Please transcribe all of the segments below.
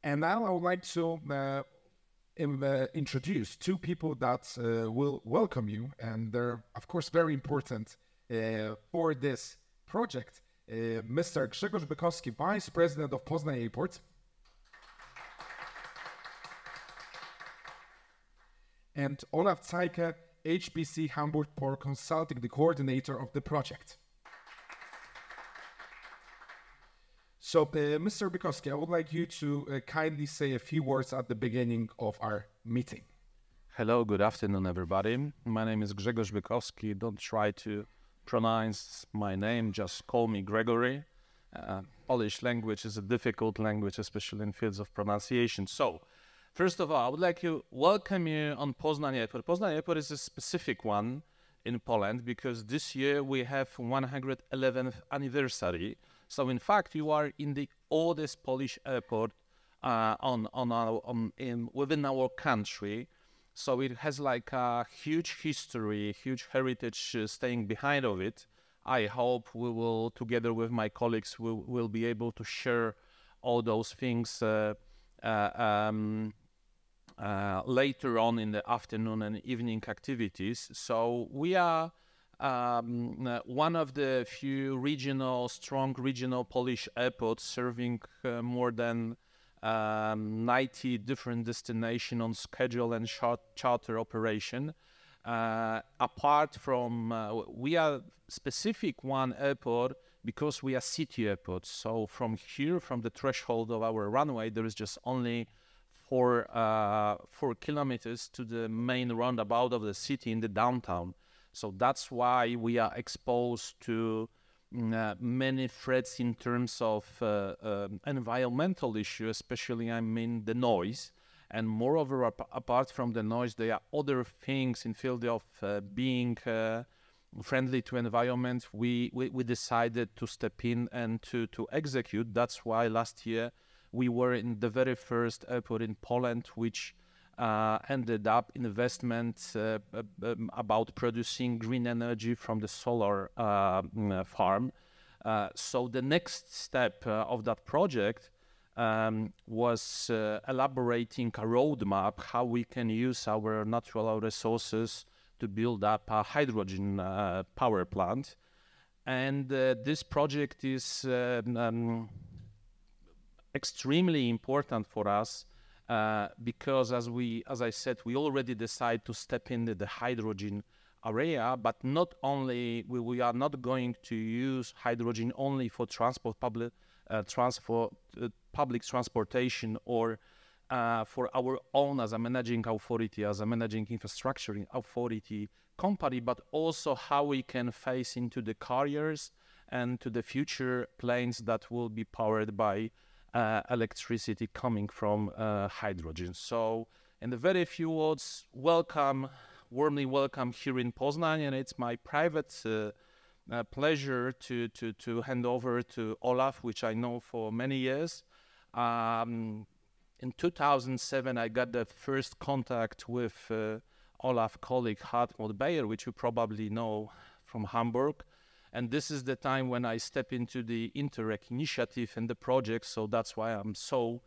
And now I would like to introduce two people that will welcome you, and they're, of course, very important for this project. Mr. Grzegorz Bykowski, Vice President of Poznań Airport. And Olaf Zeike, HBC Hamburg Port Consulting, the coordinator of the project. So, Mr. Bykowski, I would like you to kindly say a few words at the beginning of our meeting. Hello, good afternoon, everybody. My name is Grzegorz Bykowski. Don't try to pronounce my name, just call me Gregory. Polish language is a difficult language, especially in fields of pronunciation. So, first of all, I would like to welcome you on Poznań Airport. Poznań Airport is a specific one in Poland because this year we have 111th anniversary. So in fact, you are in the oldest Polish airport within our country. So it has like a huge history, huge heritage staying behind of it. I hope we will, together with my colleagues, will be able to share all those things later on in the afternoon and evening activities. So we are one of the few strong regional Polish airports serving more than 90 different destinations on schedule and charter operation. Apart from, we are specific one airport because we are city airport. So from here, from the threshold of our runway, there is just only 4 kilometers to the main roundabout of the city in the downtown. So that's why we are exposed to many threats in terms of environmental issue, especially I mean the noise. And moreover, apart from the noise, there are other things in field of being friendly to environment. We decided to step in and to execute. That's why last year we were in the very first airport in Poland, which ended up investment about producing green energy from the solar farm. So the next step of that project was elaborating a roadmap how we can use our natural resources to build up a hydrogen power plant. And this project is extremely important for us because as I said, we already decided to step into the hydrogen area, but not only, we are not going to use hydrogen only for public transportation or for our own as a managing authority, as a managing infrastructure authority company, but also how we can face into the carriers and to the future planes that will be powered by electricity coming from hydrogen. So in the very few words, warmly welcome here in Poznań, and it's my private pleasure to hand over to Olaf, which I know for many years. In 2007, I got the first contact with Olaf's colleague Hartmut Beyer, which you probably know from Hamburg. And this is the time when I step into the Interreg initiative and the project. So that's why I'm so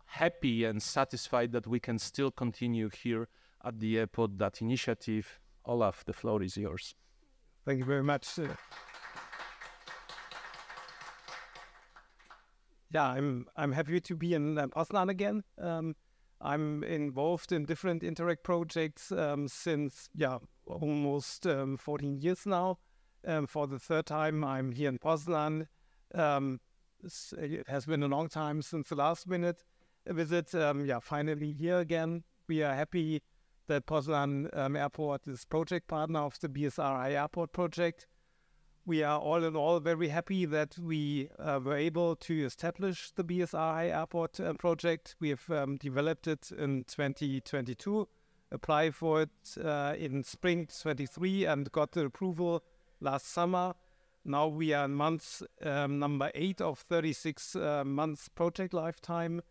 happy and satisfied that we can still continue here at the airport that initiative. Olaf, the floor is yours. Thank you very much. Yeah, I'm happy to be in Poznań again. I'm involved in different Interreg projects since almost 14 years now. For the third time, I'm here in Poznań. It has been a long time since the last minute visit. Finally here again. We are happy that Poznań Airport is project partner of the BSRI Airport project. We are all in all very happy that we were able to establish the BSRI Airport project. We have developed it in 2022, applied for it in spring 23 and got the approval last summer. Now we are in month number 8 of 36 months project lifetime.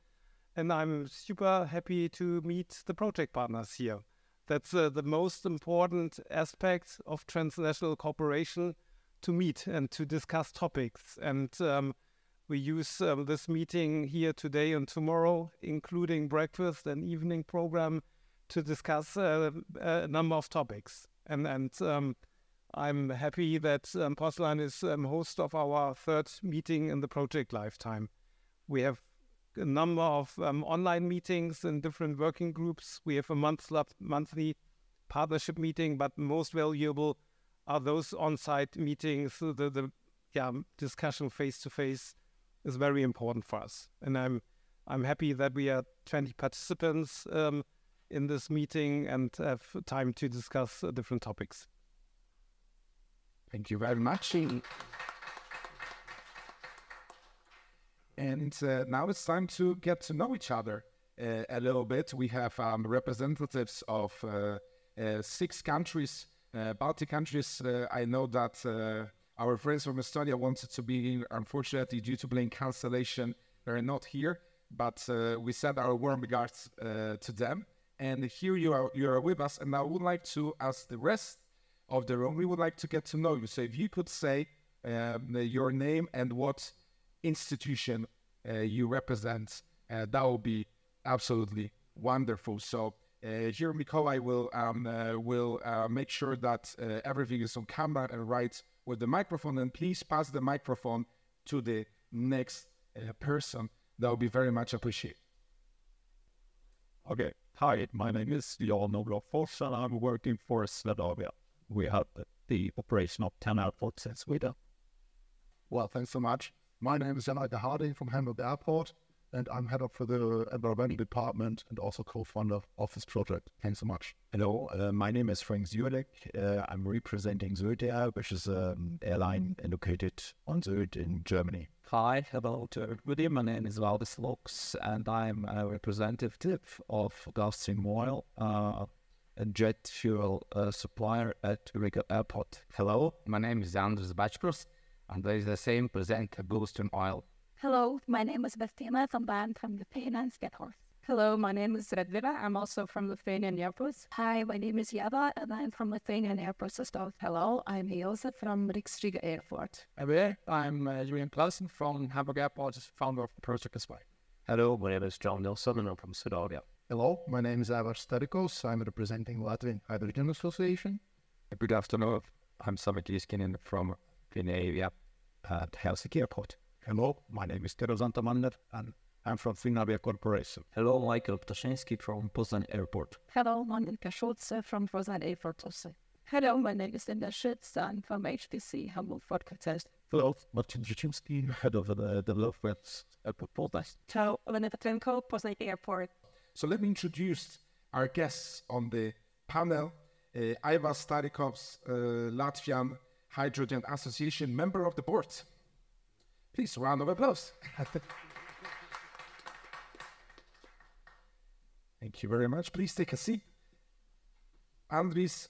And I'm super happy to meet the project partners here. That's the most important aspect of transnational cooperation, to meet and to discuss topics. And We use this meeting here today and tomorrow, including breakfast and evening program, to discuss a number of topics. And I'm happy that Postline is host of our third meeting in the project lifetime. We have a number of online meetings in different working groups. We have a monthly partnership meeting, but most valuable are those on-site meetings. The discussion face-to-face is very important for us. And I'm happy that we are 20 participants in this meeting and have time to discuss different topics. Thank you very much. And now it's time to get to know each other a little bit. We have representatives of 6 countries, Baltic countries. I know that our friends from Estonia wanted to be here. Unfortunately, due to plane cancellation, they're not here. But we send our warm regards to them. And here you are with us. And I would like to ask the rest of the room, we would like to get to know you. So if you could say your name and what institution you represent, that would be absolutely wonderful. So here Mikołaj will make sure that everything is on camera and right with the microphone. And please pass the microphone to the next person. That would be very much appreciated. Okay. Hi, my name is Jan Olof Fors and I'm working for Swedavia. We have the operation of 10 airports in Sweden. Well, thanks so much. My name is Jan Harding from Hamburg Airport, and I'm head of the environmental department and also co-founder of this project. Thanks so much. Hello, my name is Frank Zürlik. I'm representing Zürich, which is an airline located on Zürich in Germany. Hi, hello to everybody. My name is Valdis Lux, and I'm a representative of Gulfstream Oil, a jet fuel supplier at Riga Airport. Hello, my name is Andris Bachkros, and I the same present Gulfstream Oil. Hello, my name is Bettina from Lithuania and Skethorst. Hello, my name is Radvila. I'm also from Lithuanian Airports. Hi, my name is Yava, and I'm from Lithuanian Airports as well. Hello, I'm Josef from Riksriga Airport. Hello, I'm Julian Clausen from Hamburg Airport, founder of the project as well. Hello, my name is John Nilsson and I'm from Swedavia. Hello, my name is Avars Stadikos. I'm representing Latvian Hydrogen Association. Good afternoon. I'm Samit Iskinen from Finavia at Helsinki Airport. Hello, my name is Tero Zantamander and I'm from Finavia Corporation. Hello, Michael Ptashinsky from Poznań Airport. Hello, Monika Schulze from Poznań Airport also. Hello, my name is Linda Schütz. I'm from HTC Hamburg Podcast. Hello, Martin Rzeczynski, head of the development at Poznań. Ciao, Elena Petrenko, Poznań Airport. So let me introduce our guests on the panel. Iva Starikovs, Latvian Hydrogen Association, member of the board. Please, round of applause. Thank you very much. Please take a seat. Andris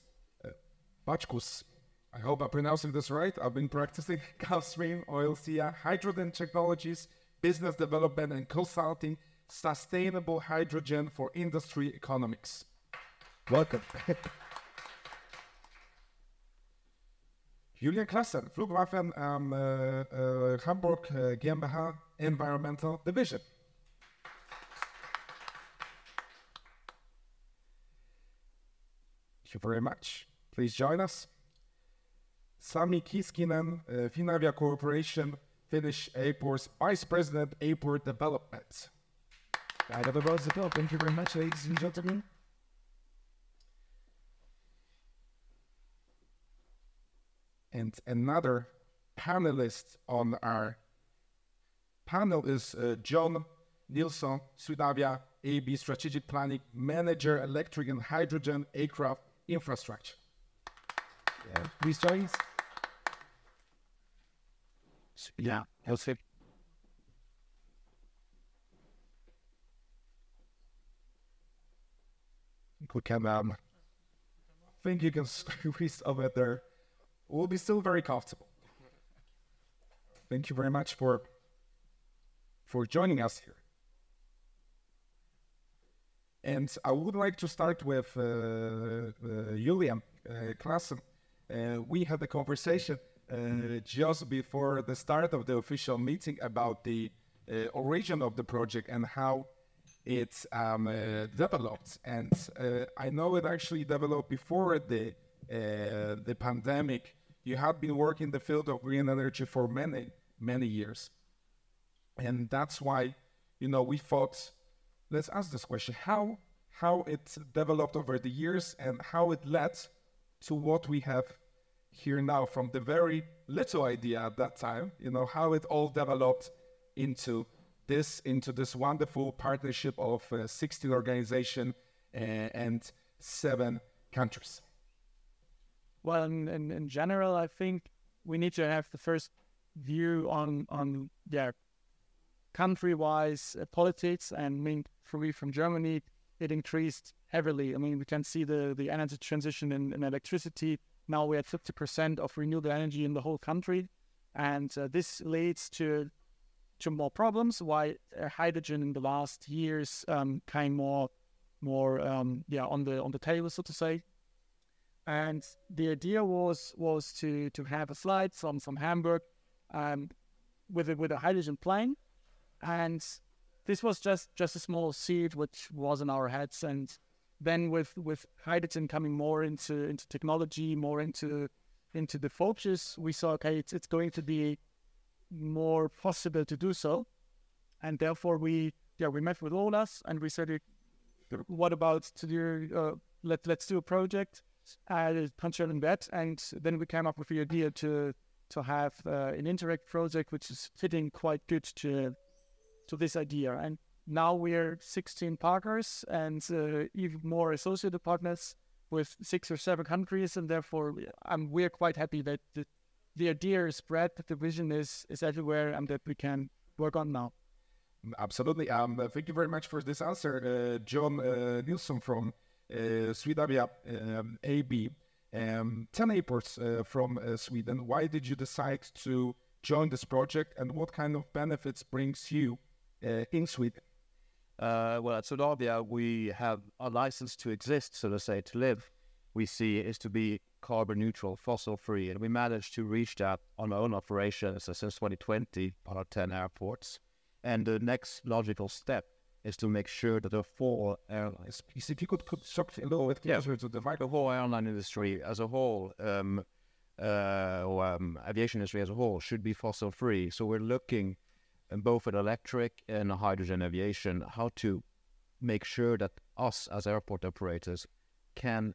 Bachkus. I hope I'm pronouncing this right. I've been practicing Gulfstream, Oil-SIA, hydrogen technologies, business development and consulting, sustainable hydrogen for industry economics. Welcome. Julian Klassen, Flugwaffen Hamburg GmbH Environmental Division. Thank you very much. Please join us. Sami Kiskinen, Finavia Corporation, Finnish Airports, Vice President, Airport Development. Round of applause as well. Thank you very much, ladies and gentlemen. And another panelist on our panel is John Nilsson, Swedavia AB Strategic Planning Manager, Electric and Hydrogen Aircraft Infrastructure. Yeah, please join us. Yeah, Josef. We can, I think you can squeeze over there. We'll be still very comfortable. Thank you very much for joining us here. And I would like to start with Julian Klassen. We had a conversation just before the start of the official meeting about the origin of the project and how it developed. And I know it actually developed before the pandemic. You had been working in the field of green energy for many years. And that's why, we thought, let's ask this question, how it developed over the years and how it led to what we have here now, from the very little idea at that time, how it all developed into this wonderful partnership of 16 organizations and 7 countries. Well, in general, I think we need to have the first view on country-wise politics. And from Germany, it increased heavily. We can see the energy transition in electricity. Now we're at 50% of renewable energy in the whole country, and this leads to more problems. Why hydrogen in the last years came more on the table, so to say. And the idea was to have a slide from Hamburg with a hydrogen plane, and this was just a small seed which was in our heads. And then with hydrogen coming more into technology, more into the focus, we saw, okay, it's going to be more possible to do so. And therefore we met with Olas and we said, what about to do let's do a project concerning that. And then we came up with the idea to have an Interact project which is fitting quite good to this idea. And now we're 16 partners and even more associated partners with 6 or 7 countries, and therefore we're quite happy that the idea is spread, that the vision is everywhere, and that we can work on now. Absolutely. Thank you very much for this answer, John Nilsson from Swedavia AB. 10 airports from Sweden. Why did you decide to join this project, and what kind of benefits brings you in Sweden? Well, at Swedavia, we have a license to exist, so to say, to live. We see is to be carbon neutral, fossil free, and we managed to reach that on our own operations since 2020 on our 10 airports. And the next logical step is to make sure that the 4 airlines, if you could talk a little bit closer to the microphone. The whole airline industry as a whole, or aviation industry as a whole, should be fossil free. So we're looking both at electric and hydrogen aviation, how to make sure that us as airport operators can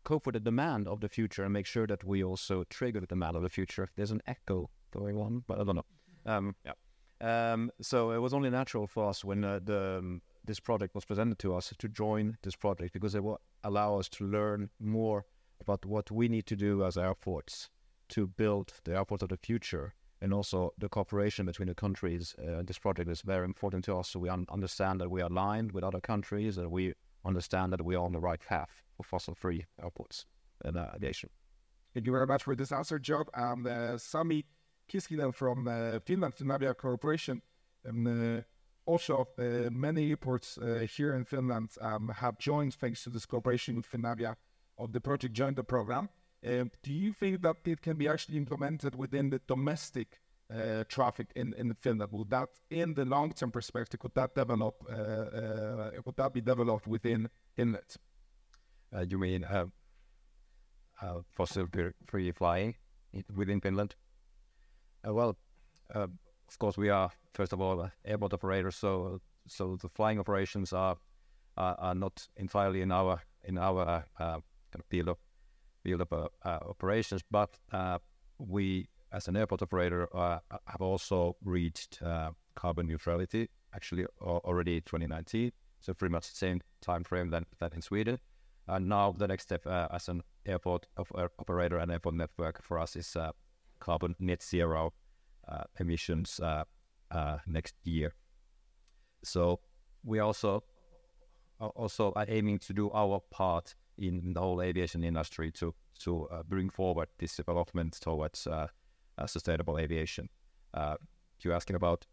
cope with the demand of the future and make sure that we also trigger the demand of the future. There's an echo going on, but I don't know. So it was only natural for us when this project was presented to us to join this project, because it will allow us to learn more about what we need to do as airports to build the airport of the future. And also the cooperation between the countries. This project is very important to us, so we understand that we are aligned with other countries, and we understand that we are on the right path for fossil-free airports and aviation. Thank you very much for this answer, Job. Sami Kiskinen from Finland, Finavia Corporation. Also, many airports here in Finland have joined, thanks to this cooperation with Finavia, of the project, joined the program. Do you think that it can be actually implemented within the domestic traffic in Finland? Would that, in the long-term perspective, could that be developed within Finland? You mean fossil-free flying within Finland? Well, of course, we are first of all airport operators, so the flying operations are not entirely in our kind of field of operations, but we, as an airport operator, have also reached carbon neutrality, actually already 2019, so pretty much the same time frame than in Sweden. And now the next step as an airport operator and airport network for us is carbon net zero emissions next year. So we also are aiming to do our part in the whole aviation industry to bring forward this development towards sustainable aviation. You're asking about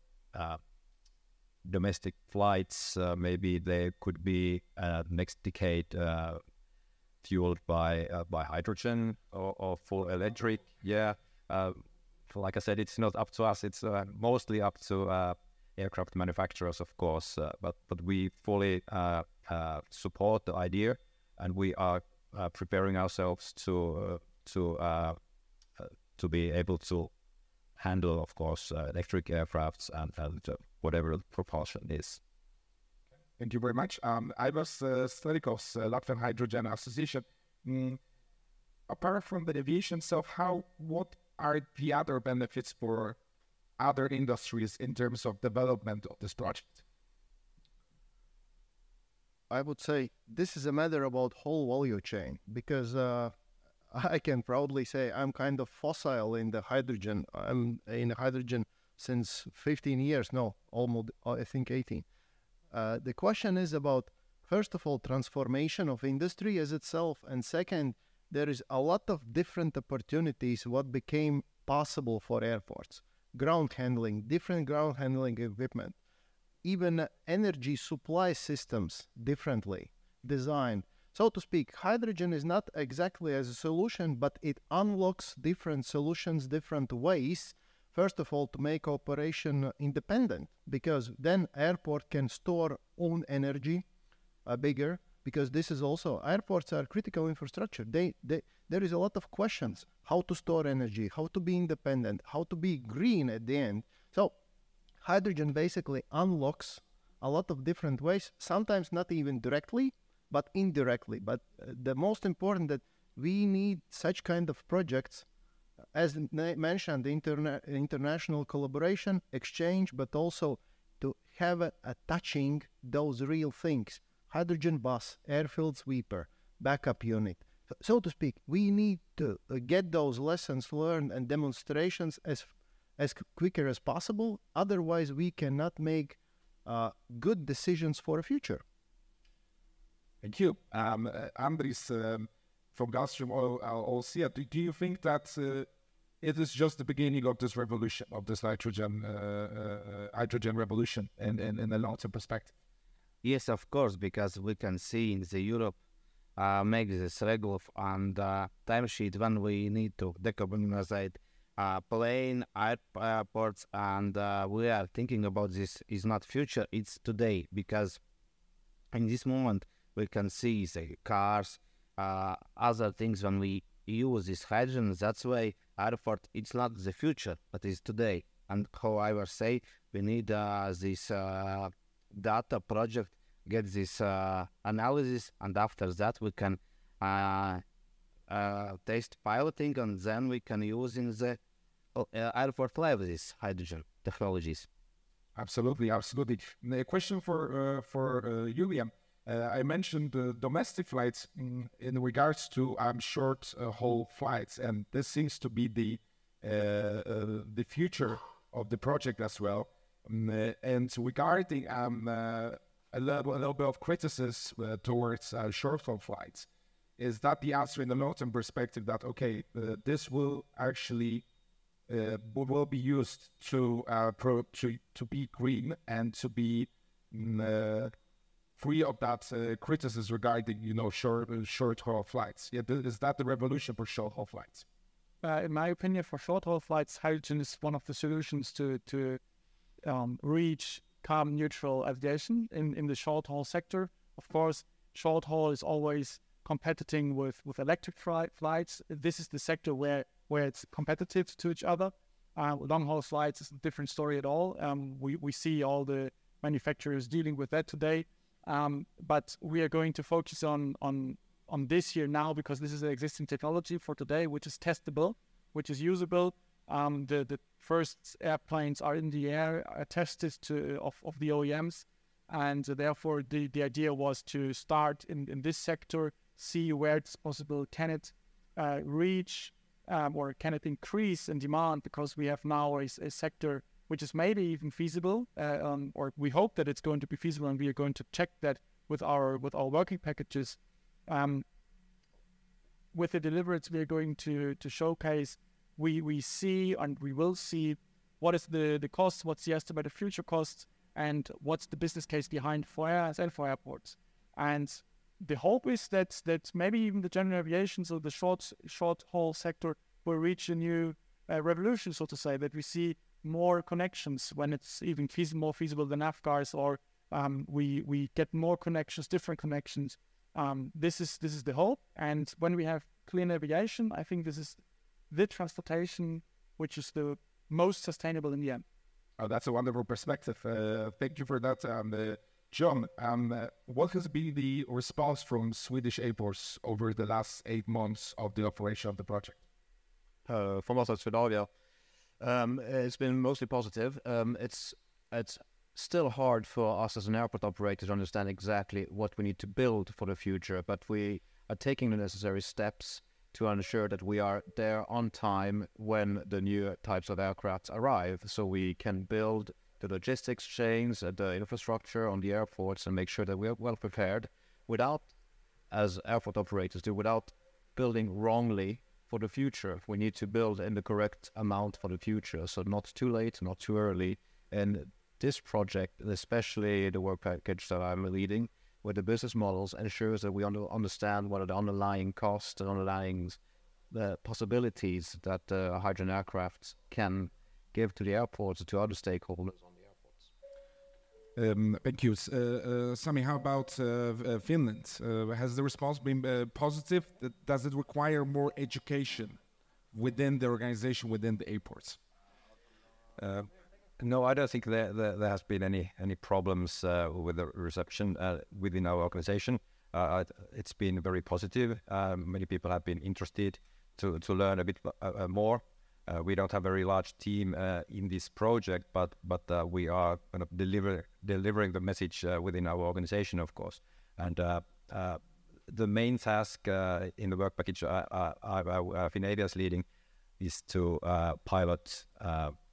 domestic flights, maybe they could be next decade fueled by hydrogen or full electric. Yeah, like I said, it's not up to us. It's mostly up to aircraft manufacturers, of course. But we fully support the idea, and we are preparing ourselves to be able to handle, of course, electric aircrafts and whatever the propulsion is. Thank you very much. I was Stoichkos, Latvian Hydrogen Association. Apart from the aviation, so what are the other benefits for other industries in terms of development of this project? I would say this is a matter about whole value chain, because I can proudly say I'm kind of fossil in the hydrogen. I'm in hydrogen since 15 years, no, almost, I think 18. The question is about, first of all, transformation of industry as itself, and second, there is a lot of different opportunities what became possible for airports. Ground handling, different ground handling equipment, even energy supply systems differently designed. So to speak, hydrogen is not exactly as a solution, but it unlocks different solutions, different ways. First of all, to make operation independent, because then airport can store own energy bigger, because this is also, airports are critical infrastructure. There is a lot of questions, how to store energy, how to be independent, how to be green at the end. So hydrogen basically unlocks a lot of different ways, sometimes not even directly, but indirectly. But the most important that we need such kind of projects, as mentioned, international collaboration, exchange, but also to have a touching those real things. Hydrogen bus, airfield sweeper, backup unit. So to speak, we need to get those lessons learned and demonstrations as quicker as possible. Otherwise, we cannot make good decisions for the future. Thank you. Andris from Gulfstream Oil Sea, do you think that it is just the beginning of this revolution, of this hydrogen revolution in a long-term perspective? Yes, of course, because we can see in the Europe make this regular and timesheet when we need to decarbonize plane, airports, and we are thinking about this is not future, it's today, because in this moment we can see the cars, other things when we use this hydrogen. That's why airport, it's not the future, but it's today. And however say, we need this data project, get this analysis, and after that we can test piloting, and then we can use in the airport level these hydrogen technologies. Absolutely. A question for Julian. I mentioned domestic flights in regards to short haul flights, and this seems to be the future of the project as well. And regarding a little bit of criticism towards short haul flights, is that the answer in the long-term perspective that this will actually will be used to be green and to be free of that criticism regarding short haul flights? Is that the revolution for short haul flights? In my opinion, for short haul flights, hydrogen is one of the solutions to reach carbon neutral aviation in the short haul sector. Of course, short haul is always competing with electric flights. This is the sector where it's competitive to each other. Long haul flights is a different story at all. We see all the manufacturers dealing with that today. But we are going to focus on this here now, because this is an existing technology for today, which is testable, which is usable. The first airplanes are in the air, are tested of the OEMs, and therefore the idea was to start in this sector, see where it's possible, can it reach or can it increase in demand, because we have now a sector which is maybe even feasible, or we hope that it's going to be feasible, and we are going to check that with our working packages. With the deliverables we are going to showcase, we see and we will see what is the cost, what's the estimated future costs, and what's the business case behind for airlines and for airports. And the hope is that maybe even the general aviation, so the short haul sector, will reach a new revolution, so to say, that we see more connections when it's even more feasible than F-cars, or we get more connections, different connections. This is the hope. And when we have clean aviation, I think this is the transportation which is the most sustainable in the end. Oh, that's a wonderful perspective. Thank you for that. John, what has been the response from Swedish airports over the last 8 months of the operation of the project? From us at Swedavia, it's been mostly positive. It's still hard for us as an airport operator to understand exactly what we need to build for the future, but we are taking the necessary steps to ensure that we are there on time when the new types of aircraft arrive, so we can build the logistics chains, the infrastructure on the airports, and make sure that we are well prepared without, as airport operators do, without building wrongly for the future. We need to build in the correct amount for the future, so not too late, not too early. And this project, especially the work package that I'm leading, with the business models, ensures that we understand what are the underlying costs and underlying the possibilities that hydrogen aircraft can give to the airports, to other stakeholders on the airports. Thank you. Sami, how about Finland? Has the response been positive? Does it require more education within the organization, within the airports? No, I don't think there has been any problems with the reception within our organization. It's been very positive. Many people have been interested to learn a bit more. We don't have a very large team in this project, but we are kind of delivering the message within our organization, of course. And the main task in the work package Finavia is leading is to pilot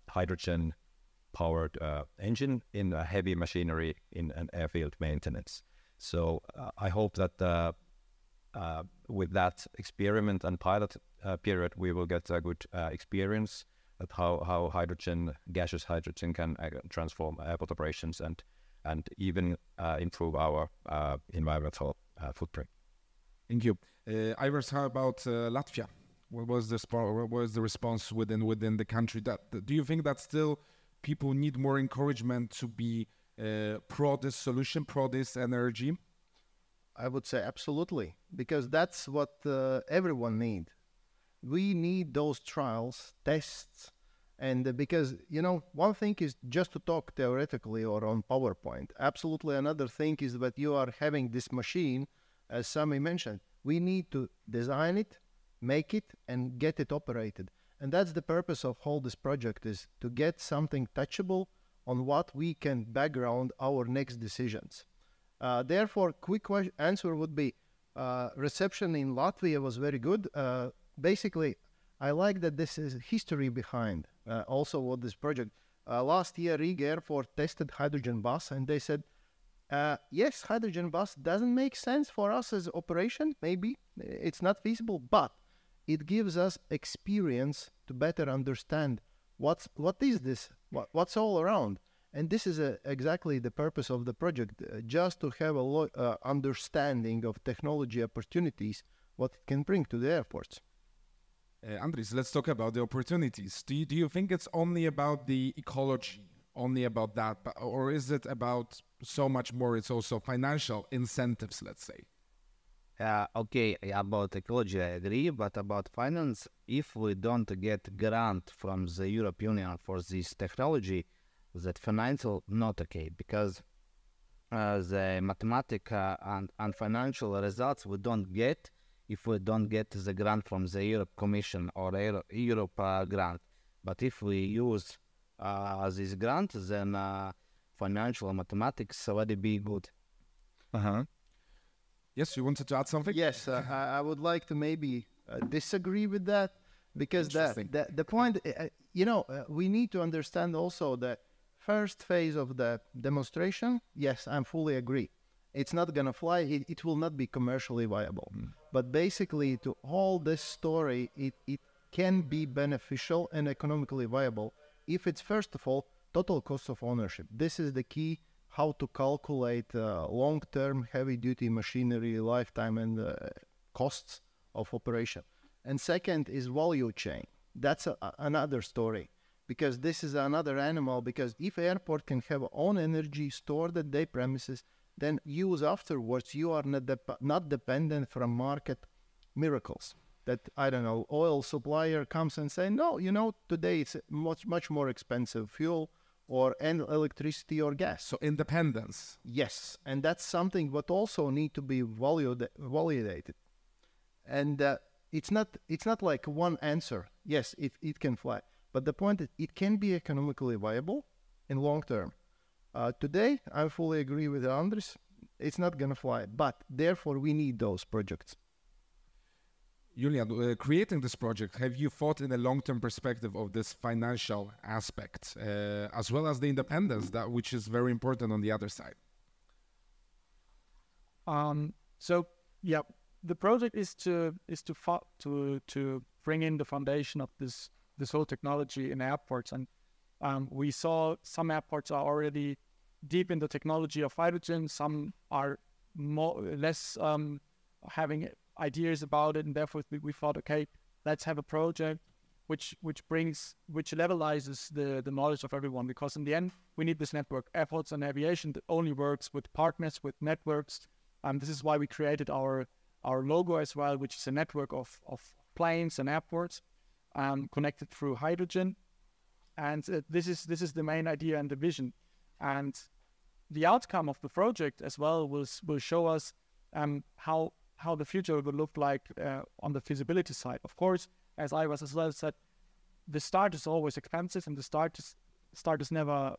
hydrogen-powered engine in a heavy machinery in an airfield maintenance. So I hope that with that experiment and pilot period, we will get a good experience at how gaseous hydrogen can transform airport operations and even improve our environmental footprint. Thank you. Ivers, how about Latvia? What was the response within the country? Do you think that still people need more encouragement to be pro this solution, pro this energy? I would say absolutely, because that's what everyone needs. We need those trials, tests, and because, one thing is just to talk theoretically or on PowerPoint. Absolutely another thing is that you are having this machine, as Sami mentioned. We need to design it, make it, and get it operated. And that's the purpose of all this project, is to get something touchable on what we can background our next decisions. Therefore, quick answer would be reception in Latvia was very good. Basically, I like that this is history behind also what this project. Last year, Riga Airport tested hydrogen bus, and they said, yes, hydrogen bus doesn't make sense for us as operation. Maybe it's not feasible, but it gives us experience to better understand what is this, what's all around. And this is exactly the purpose of the project, just to have a understanding of technology opportunities, what it can bring to the airports. Andris, let's talk about the opportunities. Do you think it's only about the ecology, only about that, or is it about so much more? It's also financial incentives, let's say. Okay, about ecology I agree, but about finance, if we don't get grant from the European Union for this technology, that financial not okay, because the mathematical and financial results we don't get if we don't get the grant from the Europe Commission or Europe grant. But if we use this grant, then financial mathematics already be good. Yes, you wanted to add something? Yes, I would like to maybe disagree with that, because the point, we need to understand also that first phase of the demonstration, yes, I'm fully agree. It's not going to fly. It will not be commercially viable. But basically, to all this story, it can be beneficial and economically viable if it's, first of all, total cost of ownership. This is the key, how to calculate long-term heavy-duty machinery lifetime and costs of operation. And second is value chain. that's another story, because this is another animal. Because if airport can have own energy stored at their premises, then use afterwards, you are not dependent from market miracles. That, I don't know, oil supplier comes and say, no, you know, today it's much more expensive fuel or electricity or gas. So independence. Yes, and that's something what also need to be validated. And it's not like one answer. Yes, it can fly, but the point is it can be economically viable in long term. Today, I fully agree with Andris. It's not gonna fly, but therefore we need those projects. Julian, creating this project, have you thought in a long-term perspective of this financial aspect, as well as the independence, which is very important on the other side? So yeah, the project is to bring in the foundation of this whole technology in airports, and we saw some airports are already deep in the technology of hydrogen. Some are less having ideas about it, and therefore we thought, okay, let's have a project which levelizes the knowledge of everyone, because in the end we need this network. Airports and aviation that only works with partners, with networks. This is why we created our logo as well, which is a network of planes and airports connected through hydrogen. And this is the main idea and the vision. And the outcome of the project as well will show us how the future will look like on the feasibility side. Of course, as I was as well said, the start is always expensive, and the start is never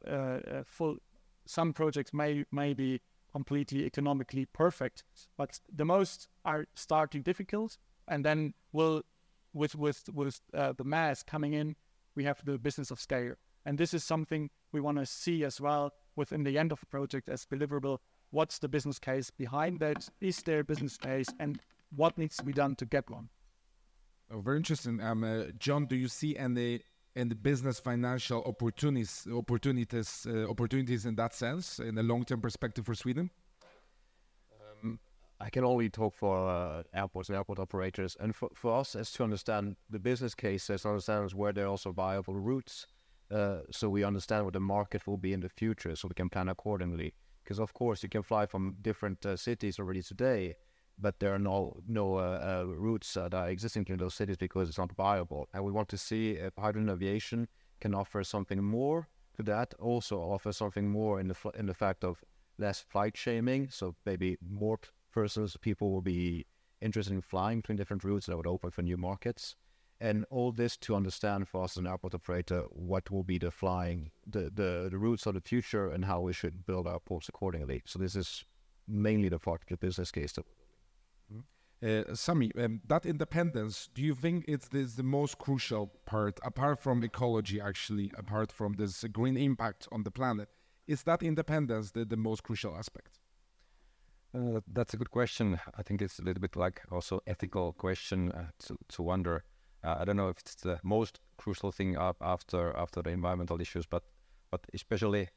full. Some projects may be completely economically perfect, but the most are starting difficult, and then with the mass coming in, we have the business of scale. And this is something we want to see as well within the end of the project as deliverable. What's the business case behind that? Is there a business case, and what needs to be done to get one? Oh, very interesting. John, do you see any business financial opportunities in that sense, in a long-term perspective for Sweden? I can only talk for airports and airport operators, and for us as to understand the business cases, understand where there are also viable routes, so we understand what the market will be in the future, so we can plan accordingly. Because of course you can fly from different cities already today, but there are no routes that are existing in those cities because it's not viable. And we want to see if hydrogen aviation can offer something more to that. Also offer something more in the fact of less flight shaming. So maybe more people will be interested in flying between different routes that would open for new markets. And all this to understand for us as an airport operator what will be the routes of the future and how we should build our ports accordingly. So this is mainly the part of the business case that we're building. Sami, that independence, do you think it's the most crucial part, apart from ecology actually, apart from this green impact on the planet? Is that independence the most crucial aspect? That's a good question. I think it's a little bit like also ethical question to wonder. I don't know if it's the most crucial thing after the environmental issues, but especially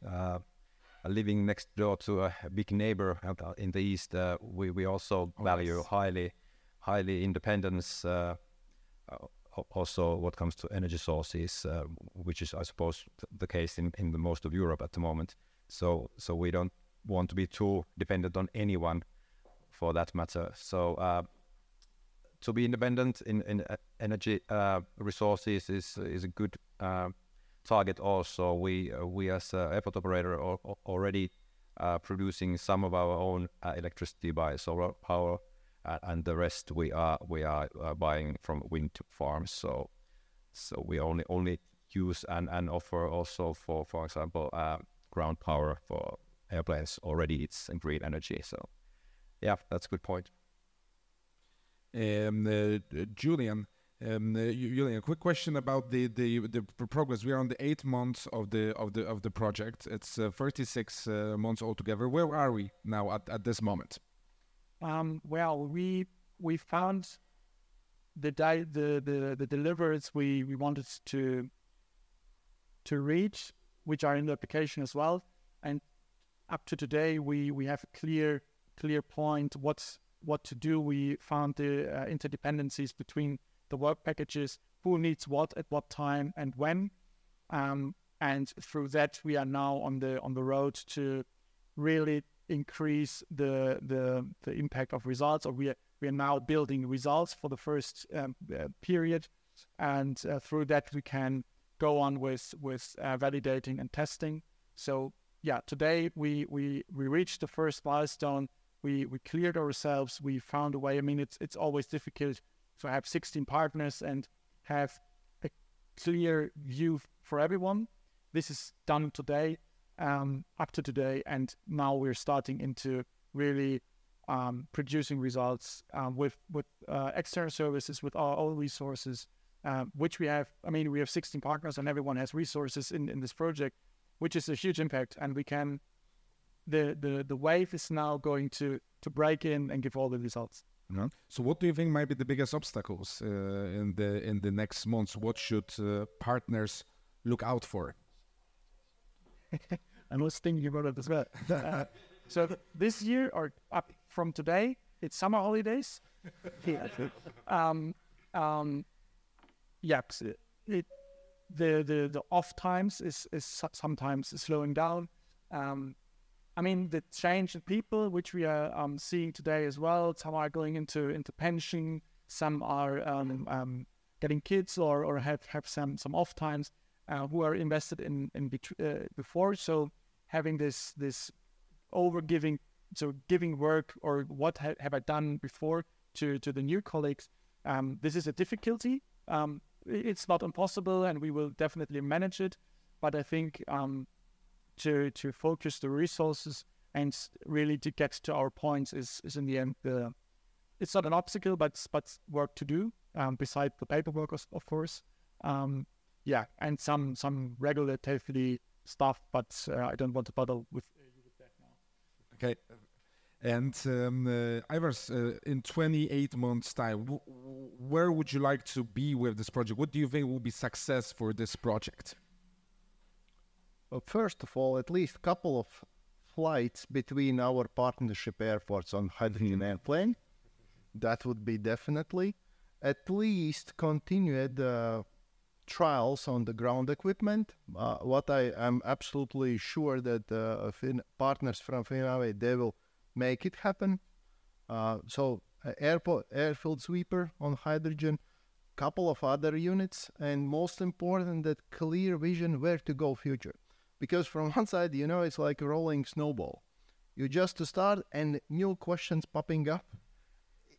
living next door to a big neighbor in the east, we also value highly independence. Also, what comes to energy sources, which is, I suppose, the case in the most of Europe at the moment. So we don't want to be too dependent on anyone, for that matter. So. To be independent in energy resources is a good target. Also, we as an airport operator are already producing some of our own electricity by solar power, and the rest we are buying from wind farms. So we only use and offer also for example ground power for airplanes. Already it's green energy. So yeah, that's a good point. Julian, a quick question about the progress. We are on the 8th month of the project. It's 36 months altogether. Where are we now at this moment? Well, we found the deliveries we wanted to reach, which are in the application as well, and up to today we have a clear point what to do. We found the interdependencies between the work packages, who needs what at what time and when. And through that, we are now on the road to really increase the impact of results, or we are now building results for the first period, and through that we can go on with validating and testing. So yeah, today we reached the first milestone. We cleared ourselves. We found a way. I mean, it's always difficult to have 16 partners and have a clear view for everyone. This is done today, up to today, and now we're starting into really producing results with external services, with our own resources, which we have. I mean, we have 16 partners, and everyone has resources in this project, which is a huge impact. And we can, the wave is now going to break in and give all the results. Mm-hmm. So what do you think might be the biggest obstacles in the next months? What should partners look out for? I was thinking about it as well. So this year, or up from today, it's summer holidays. The off times is sometimes slowing down. I mean, the change in people, which we are seeing today as well. Some are going into pension. Some are getting kids or have some off times. Who are invested in before. So having this overgiving, so giving work or what have I done before to the new colleagues. This is a difficulty. It's not impossible, and we will definitely manage it. But I think to focus the resources and really to get to our points is in the end it's not an obstacle, but work to do beside the paperwork, of course. Yeah, and some regulatory stuff, but I don't want to bother with that now. Okay, and Ivars, in 28 months' time, where would you like to be with this project? What do you think will be success for this project? Well, first of all, at least a couple of flights between our partnership airports on hydrogen airplane. That would be definitely. At least continued trials on the ground equipment. What I am absolutely sure that partners from Finnair, they will make it happen. So airfield sweeper on hydrogen, couple of other units, and most important, that clear vision where to go future. Because from one side, it's like a rolling snowball. You just start and new questions popping up.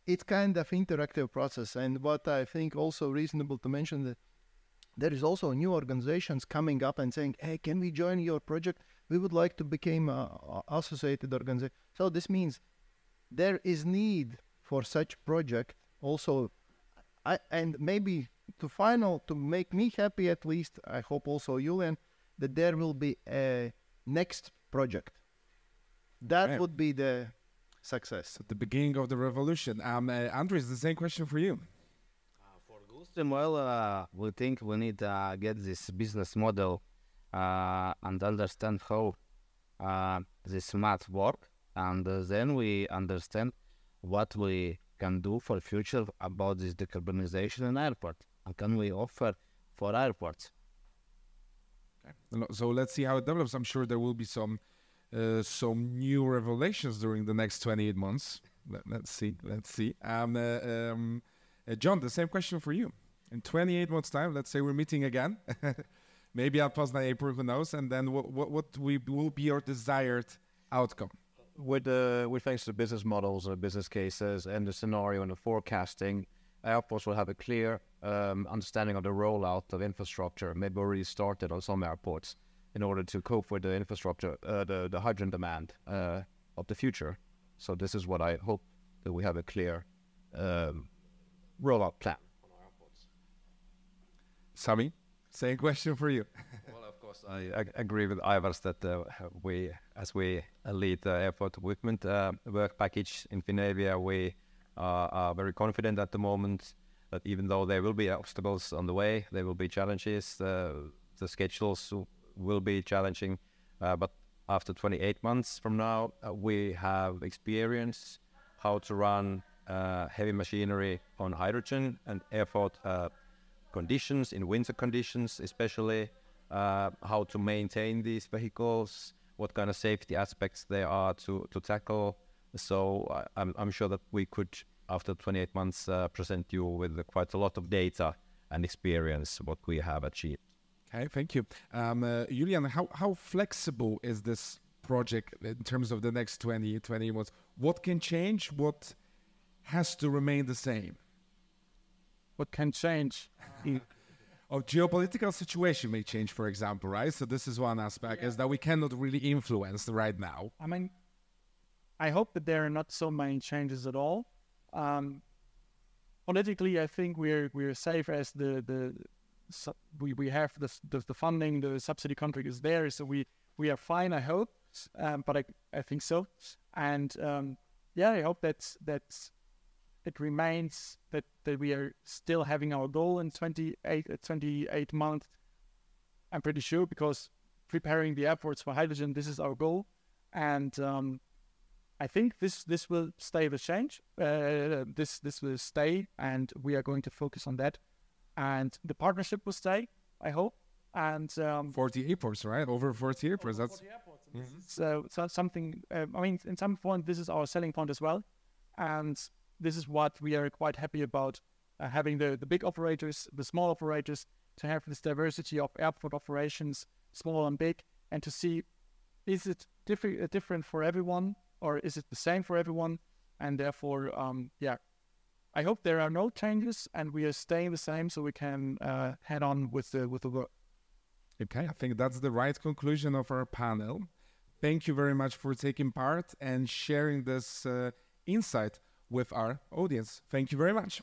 It's kind of interactive process. And what I think also reasonable to mention that there is also new organizations coming up and saying, hey, can we join your project? We would like to become associated organization. So this means there is need for such project also. And maybe to make me happy at least, I hope also Julian, that there will be a next project. That would be the success. At the beginning of the revolution. Andres, the same question for you. Well, we think we need to get this business model and understand how this math work, and then we understand what we can do for future about this decarbonization in airport, and can we offer for airports. Okay. So let's see how it develops. I'm sure there will be some new revelations during the next 28 months. Let's see. John, the same question for you. In 28 months' time, let's say we're meeting again, maybe at Poznan April, who knows, and then what will be your desired outcome? With thanks to business models and business cases and the scenario and the forecasting, airports will have a clear understanding of the rollout of infrastructure, maybe already started on some airports, in order to cope with the infrastructure, the hydrogen demand of the future. So this is what I hope, that we have a clear rollout plan on our airports. Sami, same question for you. Well, of course, I agree with Ivars that as we lead the airport equipment work package in Finavia, we are very confident at the moment that even though there will be obstacles on the way, there will be challenges, the schedules will be challenging, but after 28 months from now, we have experience how to run heavy machinery on hydrogen and airport conditions, in winter conditions especially, how to maintain these vehicles, what kind of safety aspects there are to tackle. So I'm sure that we could, after 28 months, present you with quite a lot of data and experience what we have achieved. Okay, thank you. Julian, how flexible is this project in terms of the next 20 months? What can change? What has to remain the same? What can change? Geopolitical situation may change, for example, right? So this is one aspect, is that we cannot really influence right now. I mean, I hope that there are not so many changes at all. Politically, I think we're safe as we have the funding, the subsidy contract is there, so we are fine. I hope, but I think so, and I hope that it remains that we are still having our goal in 28 months. I'm pretty sure, because preparing the airports for hydrogen, this is our goal, and I think this will stay the change. This will stay, and we are going to focus on that. And the partnership will stay, I hope. And 40 airports, right? Over 40 airports. That's 40 airports. So something. I mean, in some point, this is our selling point as well, and this is what we are quite happy about. Having the big operators, the small operators, to have this diversity of airport operations, small and big, and to see, is it different for everyone, or is it the same for everyone? And therefore, I hope there are no changes and we are staying the same, so we can head on with the work. Okay, I think that's the right conclusion of our panel. Thank you very much for taking part and sharing this insight with our audience. Thank you very much.